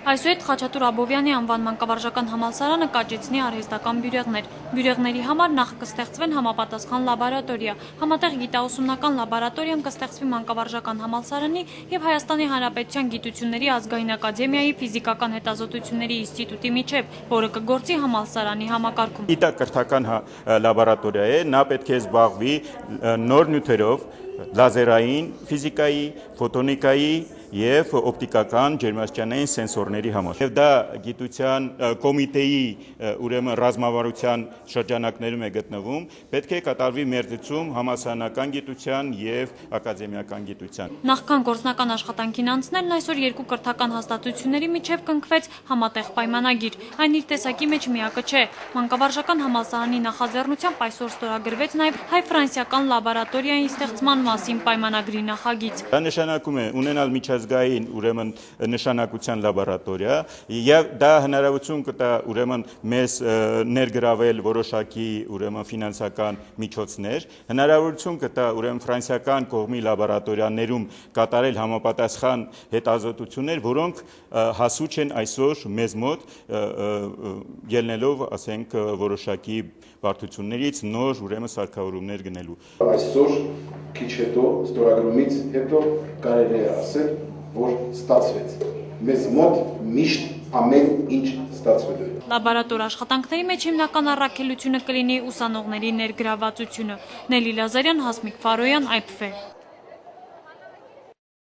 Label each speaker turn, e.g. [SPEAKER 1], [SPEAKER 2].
[SPEAKER 1] Այսուհետ Խաչատուր Աբովյանի անվան մանկավարժական համալսարանը կաճեցնի արհեստական բյուրեղներ։ Բյուրեղների համար նախ կստեղծվեն համապատասխան լաբորատորիա։ Համատեղ գիտաուսումնական լաբորատորիան կստեղծվի մանկավարժական համալսարանի եւ Հայաստանի Հանրապետության Գիտությունների ազգային ակադեմիայի ֆիզիկական հետազոտությունների ինստիտուտի միջև, որը կգործի համալսարանի համակարգում։
[SPEAKER 2] Գիտակրթական լաբորատորիա է, նա պետք է զբաղվի նոր նյութերով, լազերային ֆիզիկայի, ֆոտոնիկայի եւ օպտիկական ջերմաստիճանային սենսորների համար։ Եվ դա գիտության կոմիտեի ուրեմն ռազմավարության շրջանակներում է գտնվում, պետք է կատարվի մերձեցում համալսարանական գիտության եւ ակադեմիական գիտության։
[SPEAKER 1] Նախքան գործնական աշխատանքին անցնելն այսօր երկու կրթական հաստատությունների միջև կնքվեց համատեղ պայմանագիր։ Այն իր տեսակի մեջ միակը չէ։ Մանկավարժական համալսարանի նախաձեռնությամբ այսօր ստորագրվեց նաեւ հայ-ֆրանսիական լաբորատորիայի ստեղծման մասին պայմանագրի նախագիծ։
[SPEAKER 2] Դա նշանակում է ունենալ միջազգային ուրեմն նշանակության լաբորատորիա եւ դա հնարավորություն կտա ուրեմն մեզ ներգրավել որոշակի ուրեմն ֆինանսական միջոցներ, հնարավորություն կտա ուրեմն ֆրանսիական կողմի լաբորատորիաներում կատարել համապատասխան հետազոտություններ, որոնք հասու չեն այսօր մեզ մոտ ելնելով, ասենք, որոշակի բարդություններից նոր ուրեմն սարքավորումներ գնելու։
[SPEAKER 3] Այսօր քիչ հետո ստորագրումից հետո կարելի է ասել, որ ստացվեց։ Մեզ մոտ միշտ ամեն ինչ ստացվելու է։
[SPEAKER 1] Լաբորատոր աշխատանքների մեջ հիմնական առաքելությունը կլինի ուսանողների ներգրավվածությունը։ Նելի Լազարյան, Հասմիկ Ֆարոյան, IPV